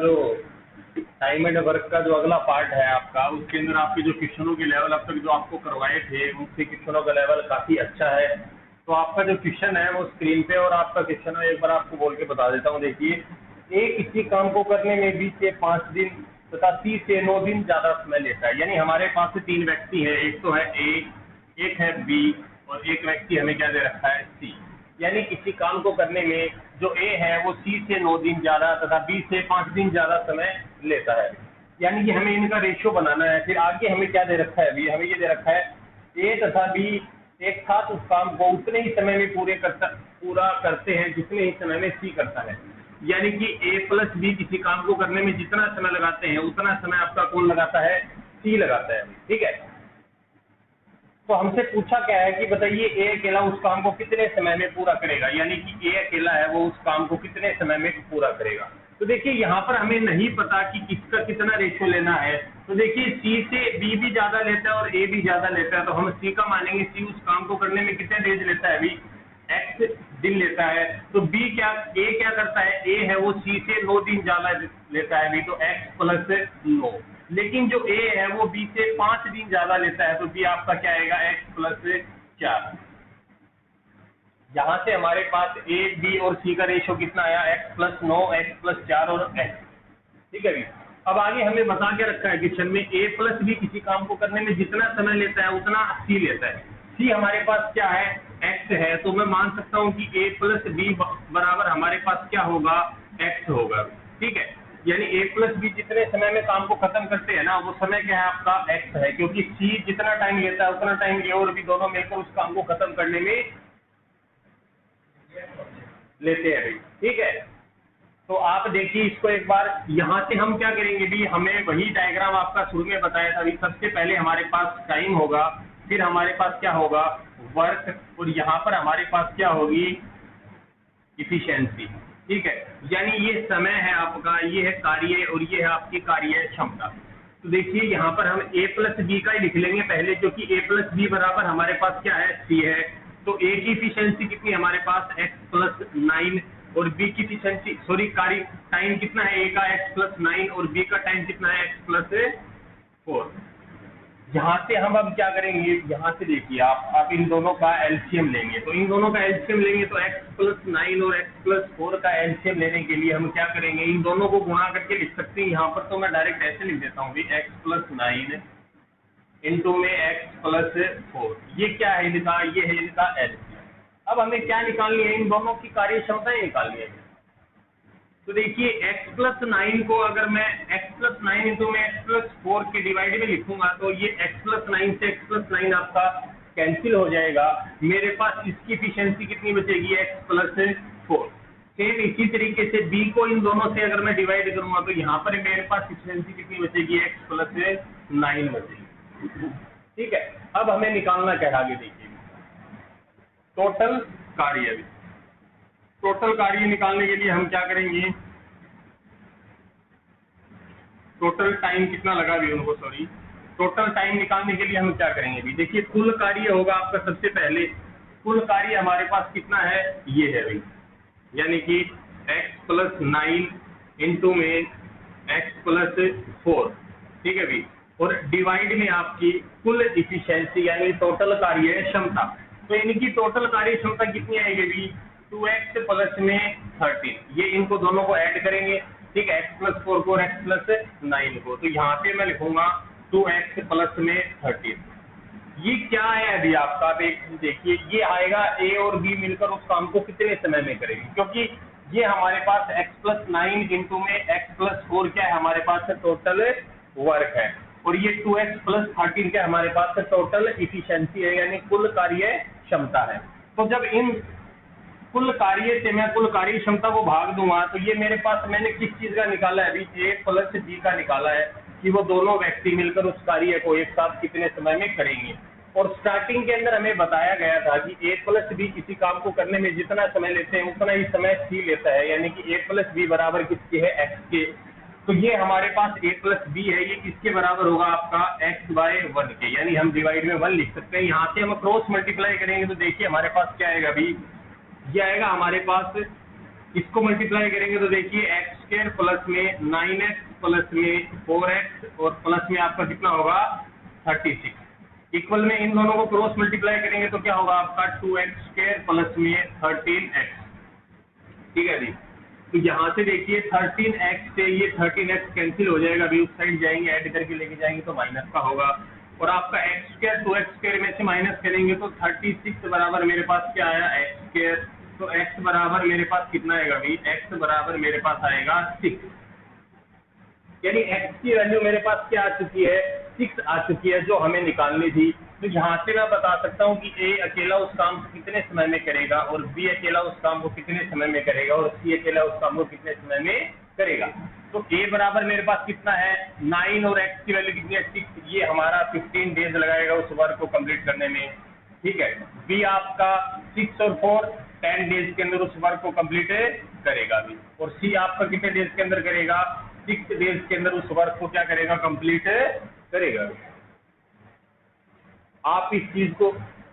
जो time and work का जो अगला पार्ट है आपका, उसके अंदर आपके जो क्वेश्चनों के लेवल अब तक जो आपको करवाए थे उनसे क्वेश्चनों का लेवल काफ़ी अच्छा है। तो आपका जो क्वेश्चन है वो स्क्रीन पे और आपका क्वेश्चन है, एक बार आपको बोल के बता देता हूँ। देखिए, एक किसी काम को करने में 20 से 5 दिन तथा 30 से 9 दिन ज़्यादा समय लेता है। यानी हमारे पास 3 व्यक्ति है, एक तो है ए, एक है बी और एक व्यक्ति हमें क्या दे रखा है, सी। यानी किसी काम को करने में जो ए है वो सी से 9 दिन ज़्यादा तथा बी से 5 दिन ज़्यादा समय लेता है। यानी कि हमें इनका रेशियो बनाना है। फिर आगे हमें क्या दे रखा है अभी, हमें ये दे रखा है ए तथा बी एक साथ उस काम को उतने ही समय में पूरा करते हैं जितने ही समय में सी करता है। यानी कि ए प्लस बी किसी काम को करने में जितना समय लगाते हैं उतना समय आपका कौन लगाता है, सी लगाता है। ठीक है, तो हमसे पूछा क्या है कि बताइए ए अकेला उस काम को कितने समय में पूरा करेगा। यानी कि ए अकेला है वो उस काम को कितने समय में पूरा करेगा। तो देखिए यहाँ पर हमें नहीं पता कि किसका कितना रेशियो लेना है। तो देखिए सी से बी भी ज्यादा लेता है और ए भी ज्यादा लेता है, तो हम सी का मानेंगे। सी उस काम को करने में कितने डेज लेता है अभी, एक्स दिन लेता है। तो बी क्या, ए क्या करता है, ए है वो सी से 9 दिन ज्यादा लेता है अभी, तो एक्स प्लस 9। लेकिन जो ए है वो बी से 5 दिन ज्यादा लेता है, तो बी आपका क्या आएगा, एक्स प्लस 4। यहाँ से हमारे पास ए बी और सी का रेशियो कितना आया, एक्स प्लस 9, एक्स प्लस 4 और एक्स। ठीक है, अब आगे हमें बता के रखा है क्वेश्चन में ए प्लस बी किसी काम को करने में जितना समय लेता है उतना सी लेता है। सी हमारे पास क्या है, एक्स है, तो मैं मान सकता हूँ कि ए प्लस बी बराबर हमारे पास क्या होगा, एक्स होगा। ठीक है, यानी ए प्लस बी जितने समय में काम को खत्म करते हैं ना, वो समय क्या है आपका, एक्स है, क्योंकि सी जितना टाइम लेता है उतना टाइम ए और बी दोनों मिलकर उस काम को खत्म करने में लेते हैं भाई। ठीक है, तो आप देखिए इसको एक बार, यहाँ से हम क्या करेंगे भी, हमें वही डायग्राम आपका शुरू में बताया था। अभी सबसे पहले हमारे पास टाइम होगा, फिर हमारे पास क्या होगा, वर्क, और यहाँ पर हमारे पास क्या होगी, इफिशियंसी। ठीक है, यानी ये समय है आपका, ये है कार्य और ये है आपकी कार्य क्षमता। तो देखिए यहाँ पर हम ए प्लस बी का ही लिख लेंगे पहले, क्योंकि ए प्लस बी बराबर हमारे पास क्या है, सी है। तो ए की इफिशियंसी कितनी हमारे पास, एक्स प्लस 9, और बी की इफिशियंसी, सॉरी कार्य टाइम कितना है, ए का एक्स प्लस 9 और बी का टाइम कितना है, एक्स प्लस 4। यहाँ से हम अब क्या करेंगे, यहाँ से देखिए आप इन दोनों का एलसीएम लेंगे। तो इन दोनों का एलसीएम लेंगे तो एक्स प्लस 9 और एक्स प्लस 4 का एलसीएम लेने के लिए हम क्या करेंगे, इन दोनों को गुणा करके लिख सकते हैं। यहाँ पर तो मैं डायरेक्ट ऐसे लिख देता हूँ, एक्स प्लस 9 इंटू में एक्स प्लस 4। ये क्या है इनका, ये है इनका एलसीएम। अब हमें क्या निकालनी है, इन दोनों की कार्य क्षमताएं निकालनी है। तो देखिए x प्लस 9 को अगर मैं x प्लस 9 इंटू में x प्लस 4 के डिवाइड में लिखूंगा तो ये x प्लस 9 से x प्लस 9 आपका कैंसिल हो जाएगा। मेरे पास इसकी इफिशियंसी कितनी बचेगी, x प्लस 4। सेम इसी तरीके से b को इन दोनों से अगर मैं डिवाइड करूंगा तो यहाँ पर मेरे पास इफिशियंसी कितनी बचेगी, x प्लस 9 बचेगी। ठीक है, अब हमें निकालना क्या है, आगे देखिए टोटल कार्य। टोटल कार्य निकालने के लिए हम क्या करेंगे, टोटल टाइम कितना लगा भी उनको, सॉरी, टोटल टाइम निकालने के लिए हम क्या करेंगे भी, देखिए कुल कार्य होगा आपका। सबसे पहले कुल कार्य हमारे पास कितना है, ये है भाई, यानी कि x प्लस 9 इंटू में x प्लस 4। ठीक है भाई, और डिवाइड में आपकी कुल इफिशियंसी यानी टोटल कार्य क्षमता। तो इनकी टोटल कार्य क्षमता कितनी आएगी भी, 2x प्लस में 13। ये इनको दोनों को ऐड करेंगे। ठीक है, x प्लस 4 को और x प्लस 9 को, तो यहाँ पे मैं लिखूंगा 2x प्लस में 13। ये क्या है अभी आपका, आप एक देखिए, ये आएगा a और b मिलकर उस काम को कितने समय में करेंगे, क्योंकि ये हमारे पास x प्लस 9 इंटू में x प्लस 4 क्या है हमारे पास टोटल वर्क है, और ये 2x प्लस 13 क्या हमारे पास टोटल इफिशियंसी है, यानी कुल कार्य क्षमता है। तो जब इन कुल कार्य से मैं कुल कार्य क्षमता को भाग दूंगा तो ये मेरे पास, मैंने किस चीज का निकाला है अभी, ए प्लस बी का निकाला है कि वो दोनों व्यक्ति मिलकर उस कार्य को एक साथ कितने समय में करेंगे। और स्टार्टिंग के अंदर हमें बताया गया था कि ए प्लस बी किसी काम को करने में जितना समय लेते हैं उतना ही समय सी लेता है, यानी कि ए प्लस बी बराबर किसके है, एक्स के। तो ये हमारे पास a प्लस बी है, ये किसके बराबर होगा आपका, x बाय 1 के, यानी हम डिवाइड में 1 लिख सकते हैं। यहाँ से हम क्रॉस मल्टीप्लाई करेंगे तो देखिए हमारे पास क्या आएगा अभी, ये आएगा हमारे पास इसको मल्टीप्लाई करेंगे तो देखिए एक्स स्क्वायर प्लस में 9x प्लस में 4x और प्लस में आपका कितना होगा 36 इक्वल में इन दोनों को क्रॉस मल्टीप्लाई करेंगे तो क्या होगा आपका 2x स्क्वायर प्लस में 13x। ठीक है जी। तो यहाँ से देखिए 13x से ये 13x कैंसिल हो जाएगा, अभी उस साइड जाएंगे ऐड करके लेके जाएंगे तो माइनस का होगा, और आपका एक्स स्क्वायर 2x स्क्वायर में से माइनस करेंगे तो 36 बराबर मेरे पास क्या आया एक्स स्क्वायर। तो x बराबर मेरे पास कितना आएगा भाई, x बराबर मेरे पास आएगा 6, यानी x की वैल्यू मेरे पास क्या आ चुकी है 6 आ चुकी है जो हमें निकालनी थी। तो यहाँ से मैं बता सकता हूँ कि A अकेला उस काम को कितने समय में करेगा और B अकेला उस काम को कितने समय में करेगा और C अकेला उस काम को कितने समय में करेगा। तो A बराबर मेरे पास कितना है 9 और x की वैल्यू कितनी है 6, ये हमारा 15 डेज लगाएगा उस वर्क को कंप्लीट करने में। ठीक है, B आपका 6 और 4 10 डेज के अंदर उस वर्क को कंप्लीट करेगा भी, और C आपका कितने डेज के अंदर करेगा 6 डेज के अंदर उस वर्क को क्या करेगा कंप्लीट करेगा। आप इस चीज को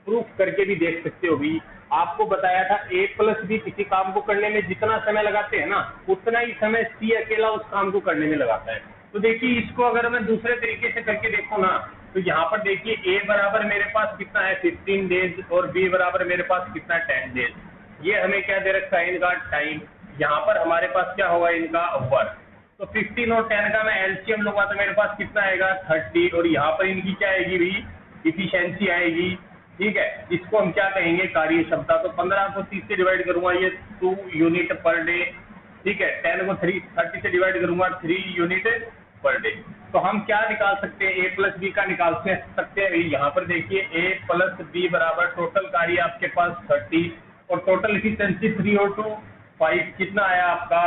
प्रूफ करके भी देख सकते हो भी, आपको बताया था A प्लस B किसी काम को करने में जितना समय लगाते हैं ना उतना ही समय C अकेला उस काम को करने में लगाता है। तो देखिए इसको अगर मैं दूसरे तरीके से करके देखूँ ना तो यहाँ पर देखिए A बराबर मेरे पास कितना है 15 डेज और B बराबर मेरे पास कितना है 10 डेज। ये हमें क्या दे रखा है इनका टाइम, यहाँ पर हमारे पास क्या होगा इनका वर्क। तो 15 और 10 का मैं एलसीएम लूंगा तो मेरे पास कितना आएगा 30, और यहाँ पर इनकी क्या आएगी भाई इफिशियंसी आएगी। ठीक है, इसको हम क्या कहेंगे कार्य क्षमता। तो 15 को 30 से डिवाइड करूंगा ये 2 यूनिट पर डे। ठीक है, 10 को 30 से डिवाइड करूंगा 3 यूनिट पर डे। तो हम क्या निकाल सकते हैं A प्लस बी का निकाल सकते हैं। यहाँ पर देखिए A प्लस बी बराबर टोटल कार्य आपके पास 30 और टोटल इफिशियंसी 3 और 2 5 कितना आया आपका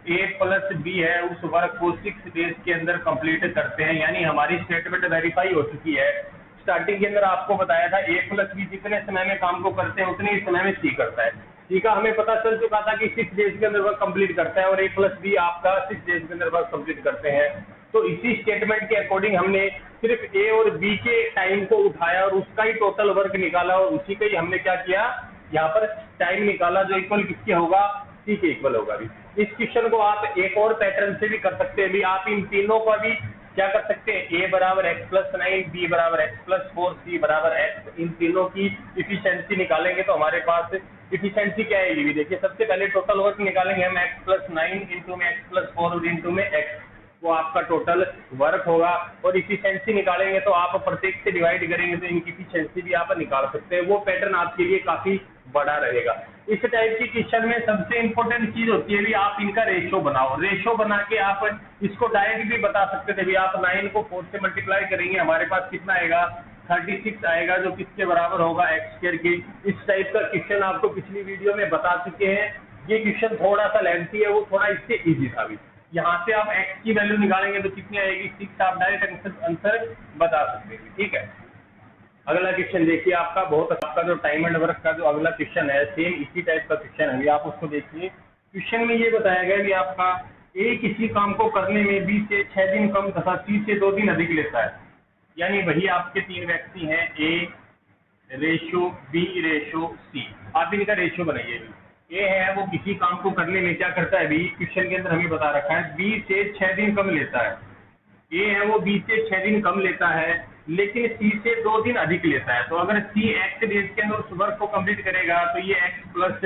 A प्लस बी है उस वर्क को 6 डेज के अंदर कंप्लीट करते हैं, यानी हमारी स्टेटमेंट वेरीफाई हो चुकी है। स्टार्टिंग के अंदर आपको बताया था A प्लस बी जितने समय में काम को करते हैं उतने ही समय में C करता है। C का हमें पता चल चुका था कि 6 डेज के अंदर वर्क कंप्लीट करता है और A प्लस बी आपका 6 डेज के अंदर वर्क कंप्लीट करते हैं। तो इसी स्टेटमेंट के अकॉर्डिंग हमने सिर्फ A और B के टाइम को उठाया और उसका ही टोटल वर्क निकाला और उसी का ही हमने क्या किया यहाँ पर टाइम निकाला जो इक्वल किसके होगा C के इक्वल होगा। भी इस क्वेश्चन को आप एक और पैटर्न से भी कर सकते हैं। भी आप इन तीनों का भी क्या कर सकते हैं A बराबर x प्लस 9 B बराबर x प्लस 4 C बराबर x, इन तीनों की इफिशियंसी निकालेंगे तो हमारे पास इफिशियंसी क्या आएगी। भी देखिए सबसे पहले टोटल वर्क निकालेंगे हम x प्लस 9 इंटू में x प्लस 4 इंटू में x, वो आपका टोटल वर्क होगा। और इफिशियंसी निकालेंगे तो आप प्रत्येक से डिवाइड करेंगे तो इनकी इफिशियंसी भी आप निकाल सकते हैं। वो पैटर्न आपके लिए काफी बड़ा रहेगा। इस टाइप की क्वेश्चन में सबसे इंपॉर्टेंट चीज होती है भी आप इनका रेशियो बनाओ। रेशियो बना के आप इसको डायरेक्ट भी बता सकते थे भी आप 9 को 4 से मल्टीप्लाई करेंगे हमारे पास कितना आएगा 36 आएगा जो किसके बराबर होगा एक्स स्क्वायर के। इस टाइप का क्वेश्चन आपको पिछली वीडियो में बता चुके हैं। ये क्वेश्चन थोड़ा सा लेंथी है, वो थोड़ा इससे ईजी था। भी यहाँ से आप x की वैल्यू निकालेंगे तो कितनी आएगी 6, आप डायरेक्ट आंसर बता सकते हैं। ठीक है, अगला क्वेश्चन देखिए आपका आपका जो टाइम एंड वर्क का जो अगला क्वेश्चन है सेम इसी टाइप का क्वेश्चन है। आप उसको देखिए। क्वेश्चन में ये बताया गया कि आपका A किसी काम को करने में B से 6 दिन कम तथा C से 2 दिन अधिक लेता है। यानी वही आपके 3 व्यक्ति हैं A ratio B ratio C, आप इनका रेशियो बनाइए। A है वो किसी काम को करने में क्या करता है भी क्वेश्चन के अंदर हमें बता रखा है B से 6 दिन कम लेता है। A है वो B से 6 दिन कम लेता है लेकिन C से 2 दिन अधिक लेता है। तो अगर C x डेज के अंदर उस वर्क को कंप्लीट करेगा तो ये x प्लस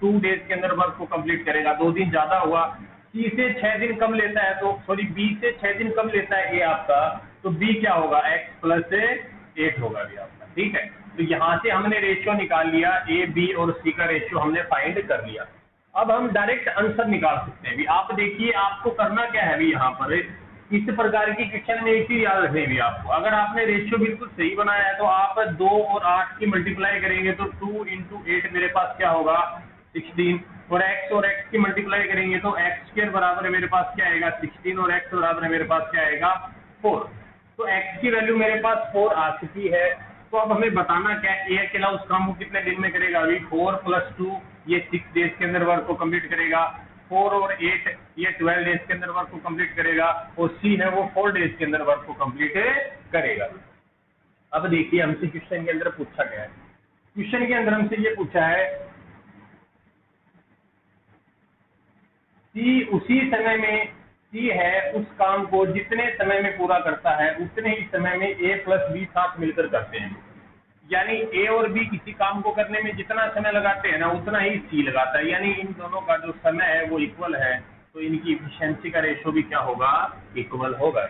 2 डेज के अंदर वर्क को कंप्लीट करेगा। 2 दिन ज्यादा हुआ। C से 6 दिन कम लेता है तो सॉरी B से 6 दिन कम लेता है A आपका, तो B क्या होगा x प्लस 8 होगा भी आपका। ठीक है, तो यहाँ से हमने रेशियो निकाल लिया A B और C का रेशियो हमने फाइंड कर लिया। अब हम डायरेक्ट आंसर निकाल सकते हैं। भी आप देखिए आपको करना क्या है भी यहाँ पर इस प्रकार की क्वेश्चन में एक ही याद रखनी भी आपको, अगर आपने रेशियो बिल्कुल सही बनाया है तो आप 2 और 8 की मल्टीप्लाई करेंगे तो 2 इंटू 8 मेरे पास क्या होगा 16, और x की मल्टीप्लाई करेंगे तो x स्क्वायर बराबर मेरे पास क्या आएगा 16 और x बराबर मेरे पास क्या आएगा 4। तो x की वैल्यू मेरे पास 4 आ चुकी है। तो अब हमें बताना क्या है A अकेला उस काम को कितने दिन में करेगा। अभी 4 प्लस 2 ये 6 डेज के अंदर वर्क को कंप्लीट करेगा। 4 और 8 ये 12 डेज के अंदर वर्क को कंप्लीट करेगा और C है वो 4 डेज के अंदर वर्क को कंप्लीट करेगा। अब देखिए हमसे क्वेश्चन के अंदर पूछा गया है। क्वेश्चन के अंदर हमसे ये पूछा है सी उसी समय में, सी है उस काम को जितने समय में पूरा करता है उतने ही समय में ए प्लस बी साथ मिलकर करते हैं। यानी ए और बी किसी काम को करने में जितना समय लगाते हैं ना उतना ही सी लगाता है, यानी इन दोनों का जो समय है वो इक्वल है, तो इनकी इफिशियंसी का रेशो भी क्या होगा, इक्वल होगा।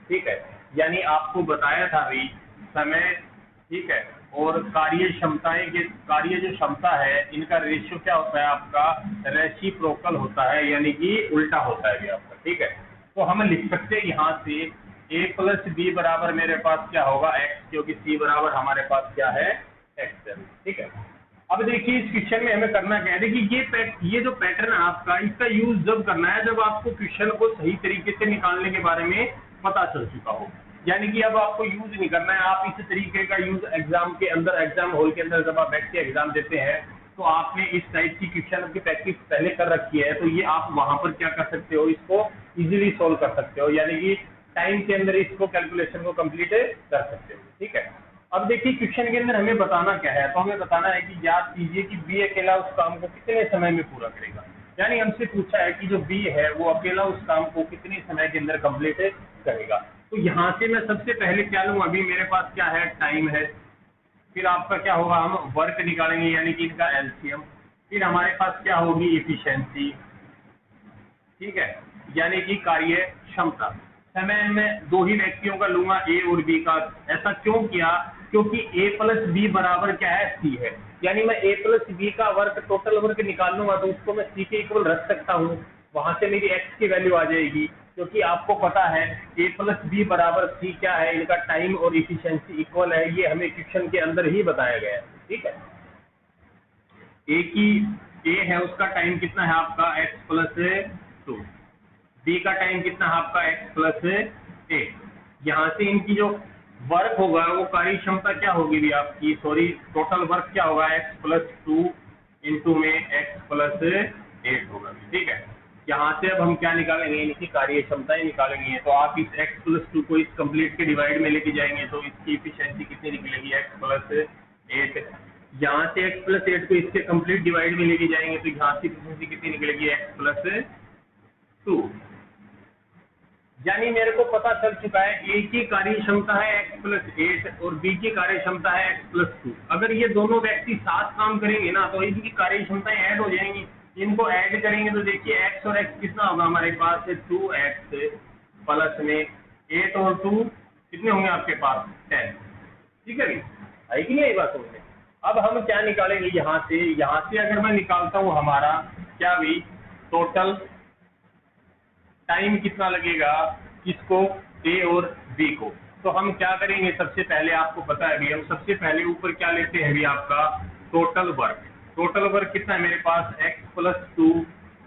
ठीक है, यानी आपको बताया था अभी समय, ठीक है, और कार्य क्षमताएं के, कार्य जो क्षमता है इनका रेशियो क्या होता है आपका, रेसिप्रोकल होता है, यानी कि उल्टा होता है भी आपका। ठीक है, तो हम लिख सकते हैं यहाँ से a प्लस बी बराबर मेरे पास क्या होगा x, क्योंकि c बराबर हमारे पास क्या है x है। ठीक है, अब देखिए इस क्वेश्चन में हमें करना क्या है, देखिए ये जो पैटर्न है आपका, इसका यूज जब करना है जब आपको क्वेश्चन को सही तरीके से निकालने के बारे में पता चल चुका हो। यानी कि अब आपको यूज नहीं करना है, आप इस तरीके का यूज एग्जाम के अंदर, एग्जाम हॉल के अंदर जब आप बैठ के एग्जाम देते हैं तो आपने इस टाइप की क्वेश्चन की प्रैक्टिस पहले कर रखी है, तो ये आप वहां पर क्या कर सकते हो, इसको इजीली सोल्व कर सकते हो, यानी कि टाइम के अंदर इसको कैलकुलेशन को कंप्लीट कर सकते हो। ठीक है, अब देखिए क्वेश्चन के अंदर हमें बताना क्या है, तो हमें बताना है कि याद कीजिए कि बी अकेला उस काम को कितने समय में पूरा करेगा। यानी हमसे पूछा है कि जो बी है वो अकेला उस काम को कितने समय के अंदर कंप्लीट करेगा। तो यहाँ से मैं सबसे पहले क्या लूँ, अभी मेरे पास क्या है, टाइम है, फिर आपका क्या होगा, हम वर्क निकालेंगे यानी कि इनका एलसीएम, फिर हमारे पास क्या होगी, इफिशियंसी। ठीक है, यानी कि कार्य क्षमता। समय में दो ही व्यक्तियों का लूंगा, ए और बी का। ऐसा क्यों किया, क्योंकि ए प्लस बी बराबर क्या है, सी है, यानी मैं ए प्लस बी का वर्क, टोटल वर्क निकाल लूंगा तो उसको मैं सी के इक्वल रख सकता हूँ, वहां से मेरी एक्स की वैल्यू आ जाएगी, क्योंकि आपको पता है ए प्लस बी बराबर सी क्या है, इनका टाइम और इफिशियंसी इक्वल है, ये हमें क्वेश्चन के अंदर ही बताया गया है। ठीक है, ए की, ए है उसका टाइम कितना है आपका, एक्स प्लस 2, बी का टाइम कितना है आपका, एक्स प्लस 8। यहाँ से इनकी जो वर्क होगा वो कार्य क्षमता क्या होगी भी आपकी, सॉरी टोटल वर्क क्या होगा, एक्स प्लस 2 इंटू में एक्स प्लस 8 होगा। ठीक है, यहाँ से अब हम क्या निकालेंगे, इनकी कार्य क्षमताएं निकालेंगे, तो आप इस x प्लस 2 को इस कंप्लीट के डिवाइड में लेके जाएंगे तो इसकी इफिशियंसी कितनी निकलेगी, x प्लस 8। यहाँ से x प्लस 8 को इसके कंप्लीट डिवाइड में लेके जाएंगे तो यहाँ से इफिशियंसी कितनी निकलेगी, x प्लस 2। यानी मेरे को पता चल चुका है ए की कार्य क्षमता है x प्लस 8 और बी की कार्य क्षमता है x प्लस 2। अगर ये दोनों व्यक्ति साथ काम करेंगे ना तो इनकी कार्य क्षमताएं ऐड हो जाएंगी, इनको ऐड करेंगे तो देखिए x और x कितना होगा हमारे पास, 2x प्लस में 8 और 2 कितने होंगे आपके पास, 10। ठीक है, है कि नहीं ये बात होंगे। अब हम क्या निकालेंगे यहाँ से अगर मैं निकालता हूँ हमारा क्या भी, टोटल टाइम कितना लगेगा किसको, ए और बी को, तो हम क्या करेंगे, सबसे पहले आपको पता है अभी, हम सबसे पहले ऊपर क्या लेते हैं अभी आपका, टोटल वर्क। टोटल वर्क कितना है मेरे पास, x प्लस 2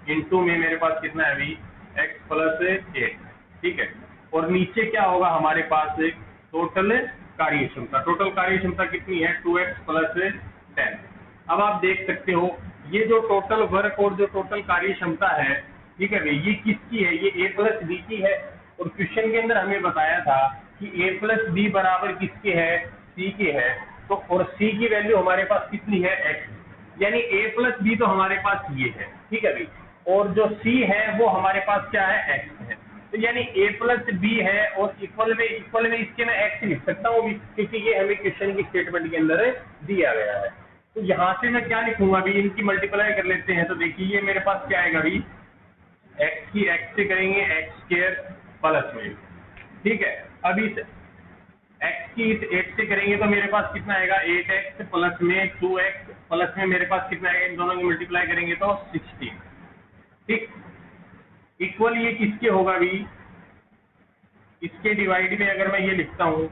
इंटू में मेरे पास कितना है अभी, x प्लस 8। ठीक है, और नीचे क्या होगा हमारे पास, टोटल कार्य क्षमता। टोटल कार्य क्षमता कितनी है, 2x प्लस 10। अब आप देख सकते हो ये जो टोटल वर्क और जो टोटल कार्य क्षमता है, ठीक है भाई, ये किसकी है, ये ए प्लस बी की है, और क्वेश्चन के अंदर हमें बताया था कि ए प्लस बी बराबर किसके है, सी के है, तो और सी की वैल्यू हमारे पास कितनी है, एक्स, यानी ए प्लस बी तो हमारे पास ये है। ठीक है भाई, और जो सी है वो हमारे पास क्या है, एक्स है, तो यानी ए प्लस बी है और इक्वल में इसके मैं एक्स लिख सकता हूँ क्योंकि ये हमें क्वेश्चन की स्टेटमेंट के अंदर दिया गया है। तो यहाँ से मैं क्या लिखूंगा अभी, इनकी मल्टीप्लाई कर लेते हैं, तो देखिए ये मेरे पास क्या आएगा अभी, x की x से करेंगे एक्स स्क्वायर प्लस में। ठीक है, अब इस x की इस 8 से करेंगे तो मेरे पास कितना आएगा, 8x प्लस में 2x प्लस में मेरे पास कितना आएगा, इन दोनों की मल्टीप्लाई करेंगे तो 16। ठीक, इक्वल ये किसके होगा अभी, इसके डिवाइड में अगर मैं ये लिखता हूँ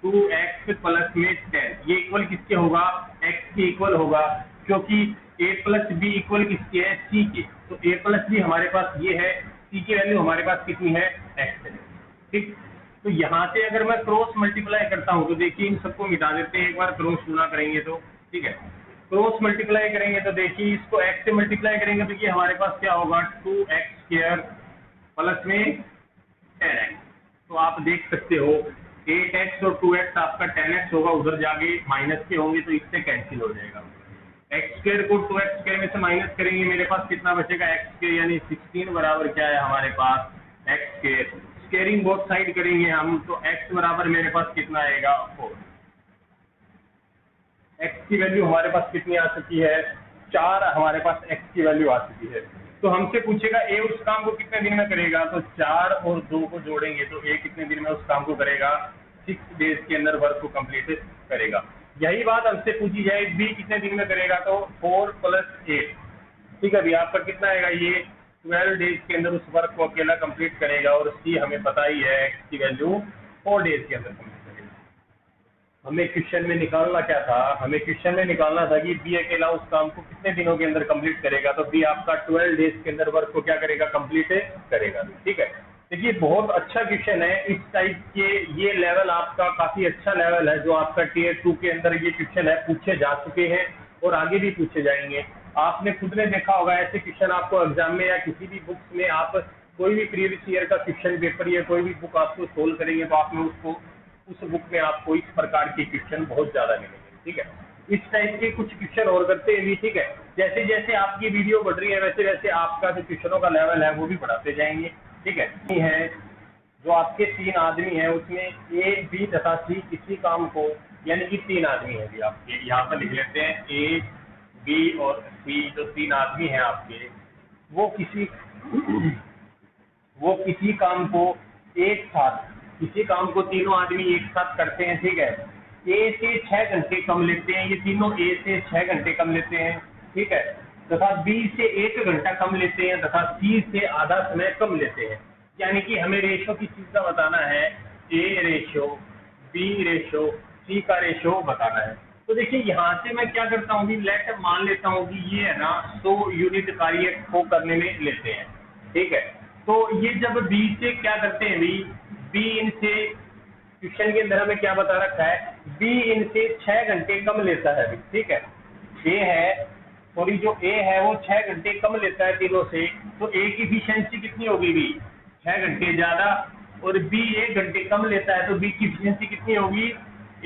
2x प्लस में 10, ये इक्वल किसके होगा, x के इक्वल होगा, क्योंकि a प्लस बी इक्वल किसके है, c के, तो a प्लस बी हमारे पास ये है, c की वैल्यू हमारे पास कितनी है, x है। ठीक, तो यहाँ से अगर मैं क्रॉस मल्टीप्लाई करता हूँ तो देखिए इन सबको मिटा देते हैं, एक बार क्रॉस गुणा करेंगे तो, ठीक है, क्रॉस मल्टीप्लाई करेंगे तो देखिए इसको x से मल्टीप्लाई करेंगे तो ये हमारे पास क्या होगा, 2x स्क्वायर प्लस में 10x। तो आप देख सकते हो 8x और 2x आपका 10x होगा, उधर जाके माइनस के होंगे तो इससे कैंसिल हो जाएगा। एक्स स्क्वायर को 2x स्क्वायर में से माइनस करेंगे, मेरे पास कितना बचेगा एक्स स्क्वायर, यानी 16 बराबर क्या है हमारे पास x square. Squaring both side करेंगे हम, तो x बराबर मेरे पास कितना आएगा 4। x की वैल्यू हमारे पास कितनी आ चुकी है 4, हमारे पास x की वैल्यू आ चुकी है। तो हमसे पूछेगा a उस काम को कितने दिन में करेगा, तो 4 और 2 को जोड़ेंगे तो a कितने दिन में उस काम को करेगा, 6 डेज के अंदर वर्क को कंप्लीट करेगा। यही बात हमसे पूछी जाए b कितने दिन में करेगा, तो 4 + 8, ठीक है। अभी आपका कितना आएगा, ये 12 डेज के अंदर उस वर्क को अकेला कंप्लीट करेगा। और c हमें पता ही है x की वैल्यू 4 डेज के अंदर कंप्लीट करेगा। हमें क्वेश्चन में निकालना क्या था, हमें क्वेश्चन में निकालना था कि बी अकेला उस काम को कितने दिनों के अंदर कंप्लीट करेगा। तो बी आपका 12 डेज के अंदर वर्क को क्या करेगा, कंप्लीट करेगा, ठीक है। देखिए बहुत अच्छा क्वेश्चन है इस टाइप के, ये लेवल आपका काफी अच्छा लेवल है जो आपका टियर 2 के अंदर ये क्वेश्चन है पूछे जा चुके हैं और आगे भी पूछे जाएंगे। आपने खुद ने देखा होगा ऐसे क्वेश्चन आपको एग्जाम में या किसी भी बुक्स में, आप कोई भी प्रीवियस ईयर का क्वेश्चन पेपर या कोई भी बुक आपको सोल्व करेंगे तो आप में उसको उस बुक में आपको इस प्रकार के क्वेश्चन बहुत ज्यादा मिलेंगे, ठीक है। इस टाइप के कुछ क्वेश्चन और करते हैं भी, ठीक है। जैसे जैसे आपकी वीडियो बढ़ रही है वैसे वैसे आपका जो क्वेश्चनों का लेवल है वो भी बढ़ाते जाएंगे, ठीक है। जो आपके 3 आदमी हैं उसमें ए बी तथा सी किसी काम को, यानी कि 3 आदमी है भी आपके, यहाँ पर लिख लेते हैं ए बी और सी, जो 3 आदमी हैं आपके, वो किसी काम को एक साथ, किसी काम को तीनों आदमी एक साथ करते हैं, ठीक है। ए से 6 घंटे कम लेते हैं, ये तीनों ए से 6 घंटे कम लेते हैं, ठीक है, तथा बी से 1 घंटा कम लेते हैं तथा सी से आधा समय कम लेते हैं। यानी कि हमें रेशो की चीज का बताना है, ए रेशो, बी रेशो, सी का रेशो बताना है। तो देखिए यहाँ से मैं क्या करता हूँ कि लेट मान लेता हूँ कि ये है ना 100 यूनिट कार्य को करने में लेते हैं, ठीक है। तो ये जब बी से क्या करते हैं, बी इनसे, क्वेश्चन के अंदर हमें क्या बता रखा है, बी इनसे 6 घंटे कम लेता है अभी, ठीक है। ए है और जो ए है वो 6 घंटे कम लेता है तीनों से, तो ए की इफिशियंसी कितनी होगी भी 6 घंटे ज्यादा, और बी 1 घंटे कम लेता है तो बी की इफिशियंसी कितनी होगी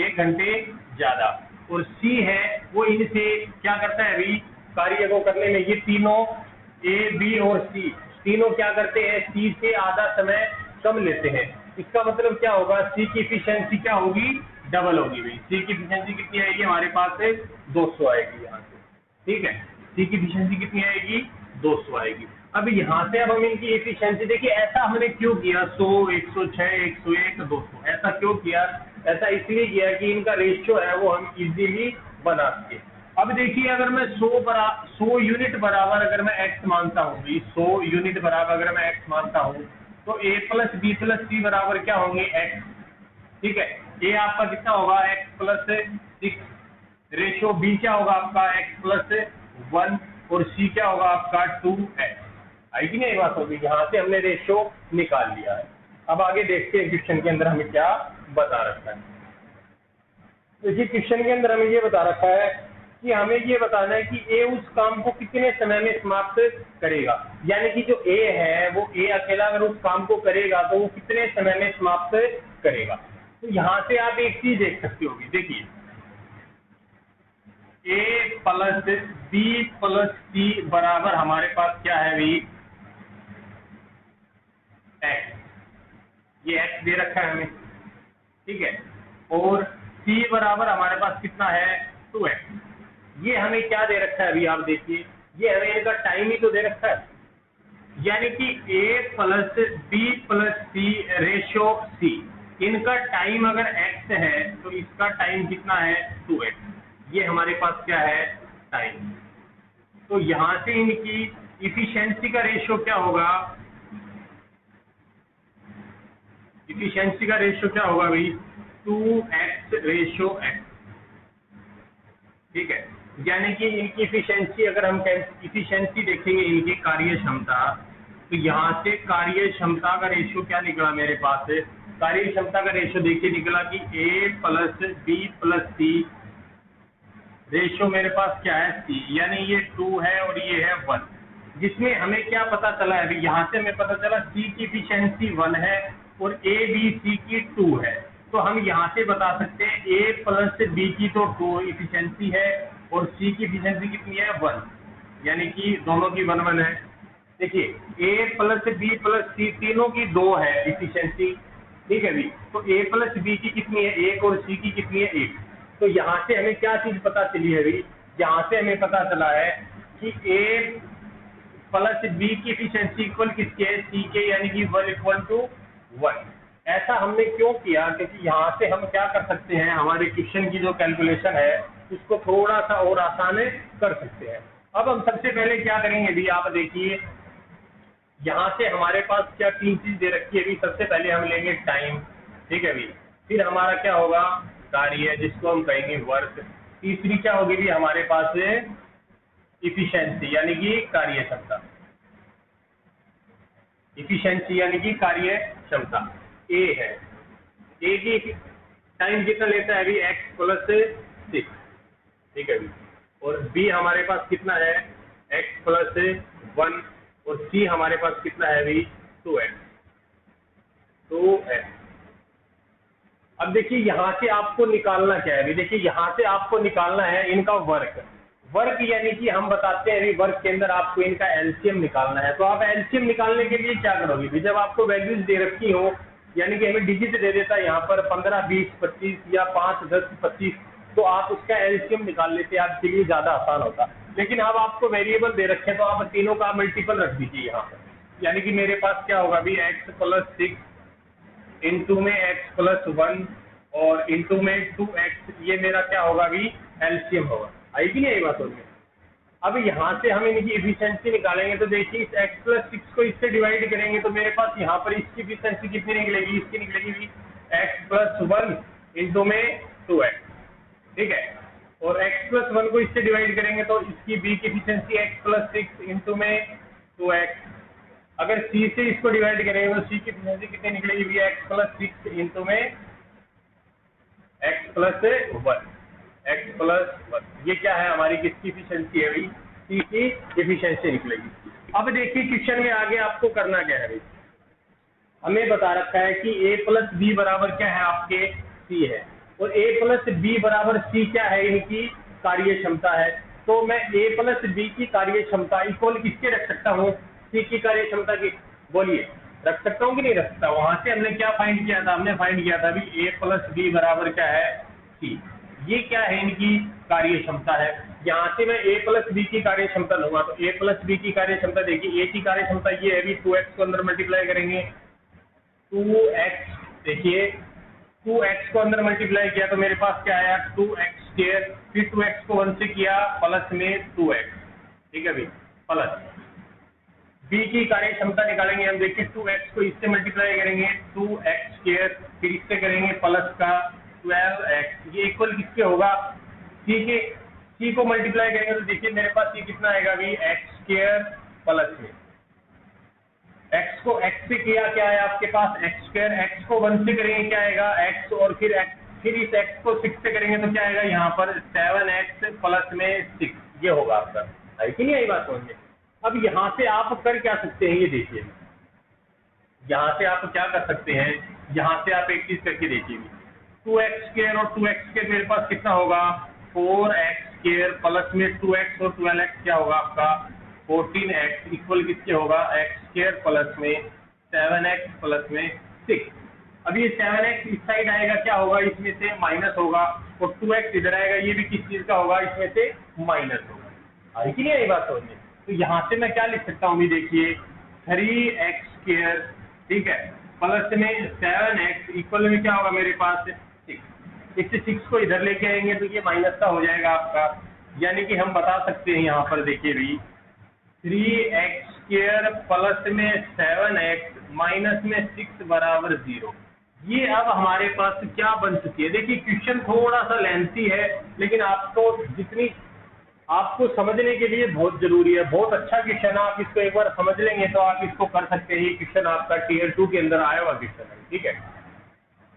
1 घंटे ज्यादा। और सी है वो इनसे क्या करता है अभी कार्य को करने में, ये तीनों ए बी और सी तीनों क्या करते हैं, सी से आधा समय कम लेते हैं। इसका मतलब क्या होगा, सी की इफिशियंसी क्या होगी, डबल होगी भाई। सी की इफिशियंसी कितनी आएगी हमारे पास से 200 आएगी यहाँ से, ठीक है। सी की इफिशियंसी कितनी आएगी 200 आएगी। अब यहाँ से अब हम इनकी एफिशिएंसी देखिए, ऐसा हमने क्यों किया 100, 106, 101, 200, ऐसा क्यों किया, ऐसा इसलिए किया कि इनका रेशियो है वो हम इजीली बना सके। अब देखिए अगर मैं 100 यूनिट बराबर अगर मैं x मानता हूँ, 100 यूनिट बराबर अगर मैं x मानता हूँ तो a + b + c बराबर क्या होंगे x, ठीक है। a आपका कितना होगा x + 6, रेशियो b क्या होगा आपका x + 1 और c क्या होगा आपका 2x, आई कि नहीं बात होगी। यहाँ से हमने रेशियो निकाल लिया है। अब आगे देखते हैं क्वेश्चन के अंदर हमें क्या बता रखा है। देखिए क्वेश्चन के अंदर हमें ये बता रखा है कि हमें ये बताना है कि ए उस काम को कितने समय में समाप्त करेगा, यानी कि जो ए है वो ए अकेला अगर उस काम को करेगा तो वो कितने समय में समाप्त करेगा। तो यहाँ से आप एक चीज देख सकते होगी, देखिए ए + बी + सी बराबर हमारे पास क्या है भाई x, ये x दे रखा है हमें, ठीक है। और c बराबर हमारे पास कितना है 2x, ये हमें क्या दे रखा है अभी आप देखिए, ये हमें इनका टाइम ही तो दे रखा है, यानी कि a + b + c ratio c, इनका टाइम अगर x है तो इसका टाइम कितना है 2x, ये हमारे पास क्या है टाइम। तो यहां से इनकी इफिशियंसी का रेशियो क्या होगा, इफिशियंसी का रेशियो क्या होगा भाई 2x/x, ठीक है। यानी कि इनकी इफिशियंसी अगर हम इफिशियंसी देखेंगे इनकी कार्य क्षमता, तो यहाँ से कार्य क्षमता का रेशियो क्या निकला मेरे पास, कार्य क्षमता का रेशियो देखिए निकला कि a + b + c रेशियो मेरे पास क्या है c, यानी ये 2 है और ये है 1, जिसमें हमें क्या पता चला है अभी, यहाँ से हमें पता चला c की इफिशियंसी 1 है और a b c की 2 है। तो हम यहाँ से बता सकते हैं a + b की तो 2 इफिशियंसी है और सी की इफिशियंसी कितनी है 1, यानी कि दोनों की 1 1 है। देखिए ए प्लस बी प्लस सी तीनों की 2 है इफिशियंसी, ठीक है भी। तो ए प्लस बी की कितनी है 1 और सी की कितनी है 1। तो यहाँ से हमें क्या चीज पता चली है भी, यहाँ से हमें पता चला है कि ए प्लस बी की इफिशियंसी इक्वल किसके है सी के, यानी कि 1 ऐसा हमने क्यों किया, क्योंकि यहाँ से हम क्या कर सकते हैं, हमारे क्वेश्चन की जो कैलकुलेशन है उसको थोड़ा सा और आसान कर सकते हैं। अब हम सबसे पहले क्या करेंगे भी, आप देखिए यहाँ से हमारे पास क्या 3 चीज दे रखी है भी। सबसे पहले हम लेंगे टाइम, ठीक है भी। फिर हमारा क्या होगा कार्य, जिसको हम कहेंगे वर्क। तीसरी क्या होगी भी हमारे पास इफिशियंसी, यानी कि कार्य क्षमता। इफिशियंसी यानी कि कार्य क्षमता ए है। ए की टाइम कितना लेता है अभी x प्लस 6, ठीक है अभी। और बी हमारे पास कितना है x प्लस 1, और सी हमारे पास कितना है अभी 2x। अब देखिए यहाँ से आपको निकालना क्या है अभी, देखिए यहाँ से आपको निकालना है इनका वर्क यानी कि हम बताते हैं अभी वर्क के अंदर आपको इनका एलसीएम निकालना है। तो आप एलसीएम निकालने के लिए क्या करोगे भी, जब आपको वैल्यूज दे रखी हो, यानी कि हमें डिजिट दे देता है यहाँ पर 15 20 25 या 5 10 25, तो आप उसका एलसीएम निकाल लेते, आपके लिए ज्यादा आसान होता। लेकिन अब आपको वेरिएबल दे रखे हैं तो आप तीनों का मल्टीपल रख दीजिए यहाँ पर, यानी कि मेरे पास क्या होगा अभी x प्लस 6 इंटू में x प्लस 1 और इंटू में 2x, ये मेरा क्या होगा अभी एलसीएम होगा। आई कि नहीं आई बात होगी। अब यहाँ से हम इनकी इफिशियंसी निकालेंगे, तो देखिए इस x प्लस 6 को इससे डिवाइड करेंगे तो मेरे पास यहाँ पर इसकी इफिशियंसी कितनी निकलेगी, इसकी निकलेगी x प्लस 1 इंटू में 2x, ठीक है। और x प्लस 1 को इससे डिवाइड करेंगे तो इसकी b की इफिशियंसी x प्लस 6 इंटू में 2x। अगर c से इसको डिवाइड करेंगे तो c की इफिशियंसी कितनी निकलेगी, x प्लस 6 इंटू में x प्लस 1। ये क्या है हमारी किसकी इफिशियंसी है भाई, सी की इफिशियंसी निकलेगी। अब देखिए क्वेश्चन में आगे आपको करना क्या है भाई, हमें बता रखा है कि a प्लस बी बराबर क्या है आपके c है, और a प्लस बी बराबर c क्या है, इनकी कार्य क्षमता है। तो मैं a प्लस बी की कार्य क्षमता इक्वल किसके रख सकता हूँ, c की कार्य क्षमता की, बोलिए रख सकता हूँ कि नहीं रख सकता। वहां से हमने क्या फाइंड किया था, हमने फाइंड किया था अभी a प्लस बी बराबर क्या है c, ये क्या है इनकी कार्य क्षमता है। यहाँ से मैं a प्लस बी की कार्य क्षमता लूंगा, तो a प्लस बी की कार्य क्षमता देखिए, a की कार्य क्षमता ये है अभी 2x को अंदर मल्टीप्लाई करेंगे 2x, देखिए 2x को अंदर मल्टीप्लाई किया तो मेरे पास क्या आया 2x², फिर 2x को 1 से किया प्लस में 2x, ठीक है भाई, प्लस b की कार्य क्षमता निकालेंगे हम, देखिए 2x को इससे मल्टीप्लाई करेंगे 2x², फिर इससे करेंगे प्लस का 12x, ये इक्वल किसके होगा c को मल्टीप्लाई करेंगे तो देखिए मेरे पास ये कितना आएगा अभी x² प्लस में x को x से किया क्या है आपके पास x², x को 1 से करेंगे क्या आएगा x, और फिर इस x को 6 से करेंगे तो क्या आएगा यहाँ पर 7x प्लस में 6, ये होगा आपका। है कि नहीं आई बात समझ में। अब यहाँ से आप कर क्या सकते हैं, ये देखिए यहाँ से आप क्या कर सकते हैं, यहाँ से आप एक चीज करके देखिए 2x² और 2x² मेरे पास कितना होगा 4x² प्लस में 2x और 12x क्या होगा आपका 14x, इक्वल किसके होगा x² प्लस में 7x प्लस में 6। अब ये 7x इस साइड आएगा क्या होगा, इसमें से माइनस होगा, और 2x इधर आएगा, ये भी किस चीज का होगा, इसमें से माइनस होगा। आई कि नहीं आई बात समझ। तो यहाँ से मैं क्या लिख सकता हूँ, देखिए 3x², ठीक है, प्लस में 7x इक्वल में क्या होगा मेरे पास 6। इससे 6 को इधर लेके आएंगे तो ये माइनस का हो जाएगा आपका, यानी कि हम बता सकते हैं यहाँ पर देखिए भी 3x² प्लस में 7x माइनस में 6 बराबर 0। ये अब हमारे पास क्या बन चुकी है, देखिए क्वेश्चन थोड़ा सा लेंथी है, लेकिन आपको समझने के लिए बहुत जरूरी है, बहुत अच्छा क्वेश्चन है। आप इसको एक बार समझ लेंगे तो आप इसको कर सकते हैं। ये क्वेश्चन आपका टियर 2 के अंदर आया हुआ क्वेश्चन है, ठीक है।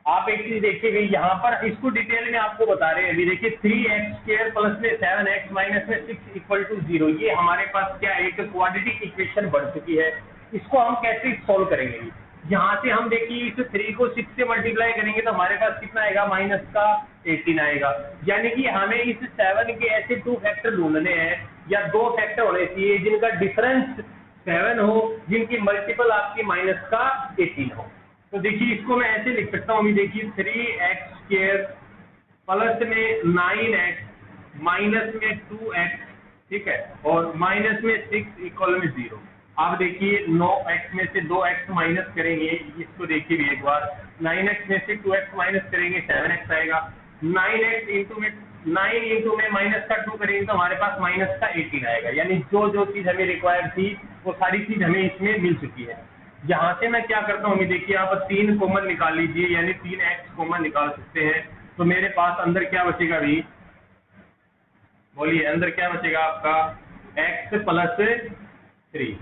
आप एक चीज देखिए यहाँ पर इसको डिटेल में आपको बता रहे हैं अभी, देखिए 3x² प्लस में 7x माइनस में 6 इक्वल टू 0, ये हमारे पास क्या एक क्वाड्रेटिक इक्वेशन बन चुकी है। इसको हम कैसे सोल्व करेंगे, यहाँ से हम देखिए इस 3 को 6 से मल्टीप्लाई करेंगे तो हमारे पास कितना आएगा, माइनस का 18 आएगा। यानी कि हमें इस 7 के ऐसे 2 फैक्टर ढूंढने हैं या 2 फैक्टर होने चाहिए जिनका डिफरेंस 7 हो, जिनकी मल्टीपल आपकी माइनस का 18 हो। तो देखिए इसको मैं ऐसे लिख सकता हूँ, देखिए 3x² प्लस में 9x माइनस में 2x, ठीक है, और माइनस में 6 इक्वल में 0। आप देखिए 9x में से 2x माइनस करेंगे, इसको देखिए भी एक बार, 9x में से 2x माइनस करेंगे 7x आएगा। 9x इंटू में 9 इंटू में माइनस का 2 करेंगे तो हमारे पास माइनस का 18 आएगा। यानी जो जो चीज हमें रिक्वायर थी वो सारी चीज हमें इसमें मिल चुकी है। यहाँ से मैं क्या करता हूँ, देखिए आप 3 कॉमन निकाल लीजिए, यानी 3x कॉमन निकाल सकते हैं। तो मेरे पास अंदर क्या बचेगा भी, बोलिए अंदर क्या बचेगा आपका, x प्लस 3।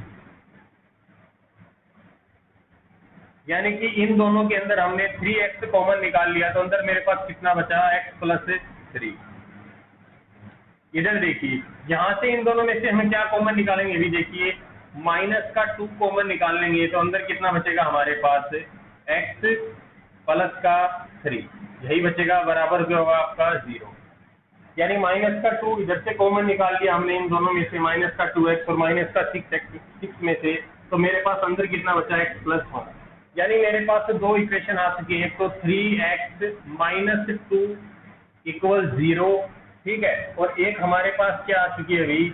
यानी कि इन दोनों के अंदर हमने 3x कॉमन निकाल लिया तो अंदर मेरे पास कितना बचा, x प्लस 3। इधर देखिए यहाँ से इन दोनों में से हम क्या कॉमन निकालेंगे, भी देखिए माइनस का 2 कॉमन निकाल लेंगे तो अंदर कितना बचेगा हमारे पास, x प्लस का 3, यही बचेगा, बराबर जो होगा आपका 0। यानी माइनस का 2 इधर से कॉमन निकाल लिया हमने इन दोनों में से, माइनस का 2x और माइनस का 6 में से, तो मेरे पास अंदर कितना बचा, x प्लस 1। यानी मेरे पास 2 इक्वेशन आ चुकी है, एक तो 3x माइनस 2 इक्वल 0, ठीक है, और एक हमारे पास क्या आ चुकी है अभी,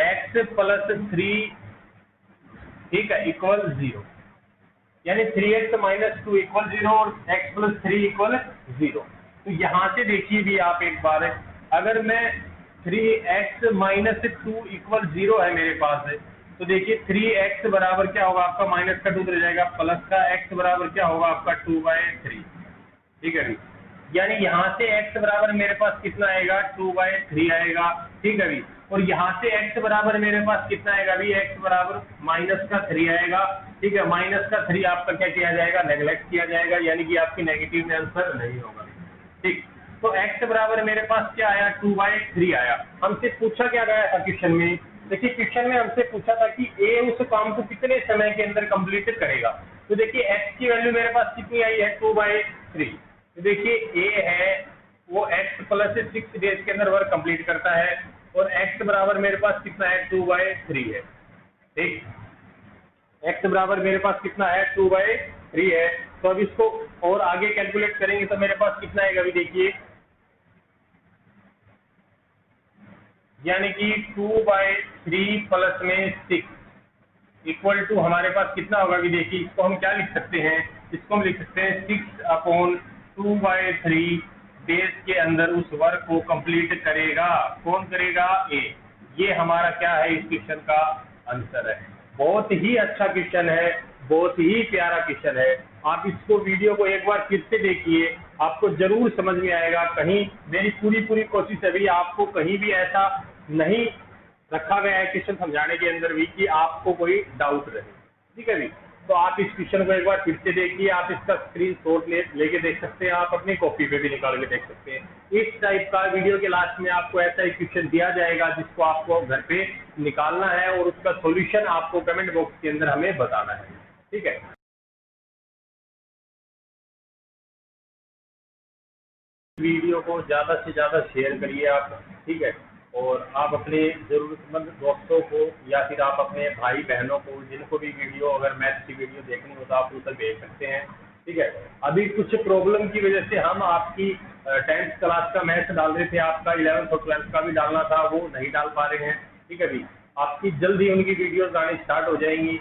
x प्लस 3, ठीक है, इक्वल 0। यानी 3x माइनस 2 इक्वल 0 और x प्लस 3 इक्वल 0। तो यहाँ से देखिए भी आप एक बार, अगर मैं 3x माइनस 2 इक्वल 0 है मेरे पास, तो देखिए 3x बराबर क्या होगा आपका, माइनस का 2 रह जाएगा, प्लस का x बराबर क्या होगा आपका 2/3, ठीक है। यानी यहाँ से x बराबर मेरे पास कितना आएगा, 2/3 आएगा, ठीक है। और यहाँ से x बराबर मेरे पास कितना आएगा, अभी x बराबर माइनस का 3 आएगा, ठीक है। माइनस का 3 आपका क्या किया जाएगा, नेग्लेक्ट किया जाएगा, यानी कि आपकी नेगेटिव में आंसर नहीं होगा, ठीक। तो x बराबर मेरे पास क्या आया, 2/3 आया। हमसे पूछा क्या गया था क्वेश्चन में, देखिए क्वेश्चन में हमसे पूछा था कि a उस काम को कितने समय के अंदर कंप्लीट करेगा। तो देखिए x की वैल्यू मेरे पास कितनी आई है, 2/3। तो देखिए a है वो x प्लस 6 डेज के अंदर वर्क कंप्लीट करता है, और x बराबर मेरे पास कितना है, 2/3 है, ठीक। x बराबर मेरे पास कितना है, 2/3 है। तो अब इसको और आगे कैलकुलेट करेंगे तो मेरे पास कितना आएगा, अभी देखिए, यानी कि 2/3 प्लस में 6 इक्वल टू हमारे पास कितना होगा, अभी देखिए इसको हम क्या लिख सकते हैं, इसको हम लिख सकते हैं 6/2/3 डेज के अंदर उस वर्क को कंप्लीट करेगा। कौन करेगा, ए। ये हमारा क्या है, इस क्वेश्चन का आंसर है। बहुत ही अच्छा क्वेश्चन है, बहुत ही प्यारा क्वेश्चन है। आप इसको वीडियो को एक बार फिर से देखिए, आपको जरूर समझ में आएगा। कहीं मेरी पूरी कोशिश है भी आपको कहीं भी ऐसा नहीं रखा गया है क्वेश्चन समझाने के अंदर भी कि आपको कोई डाउट रहे, ठीक है भी। तो आप इस क्वेश्चन को एक बार फिर से देखिए, आप इसका स्क्रीनशॉट लेके देख सकते हैं, आप अपनी कॉपी पे भी निकाल के देख सकते हैं। इस टाइप का वीडियो के लास्ट में आपको ऐसा एक क्वेश्चन दिया जाएगा जिसको आपको घर पे निकालना है और उसका सॉल्यूशन आपको कमेंट बॉक्स के अंदर हमें बताना है, ठीक है। वीडियो को ज़्यादा से ज़्यादा शेयर करिए आप, ठीक है, और आप अपने ज़रूरतमंद दोस्तों को या फिर आप अपने भाई बहनों को, जिनको भी वीडियो अगर मैथ्स की वीडियो देखनी हो तो आप उसे भेज सकते हैं, ठीक है। अभी कुछ प्रॉब्लम की वजह से हम आपकी 10th क्लास का मैथ्स डाल रहे थे, आपका 11th और 12th का भी डालना था, वो नहीं डाल पा रहे हैं, ठीक है भी। आपकी जल्द ही उनकी वीडियोज आनी स्टार्ट हो जाएंगी।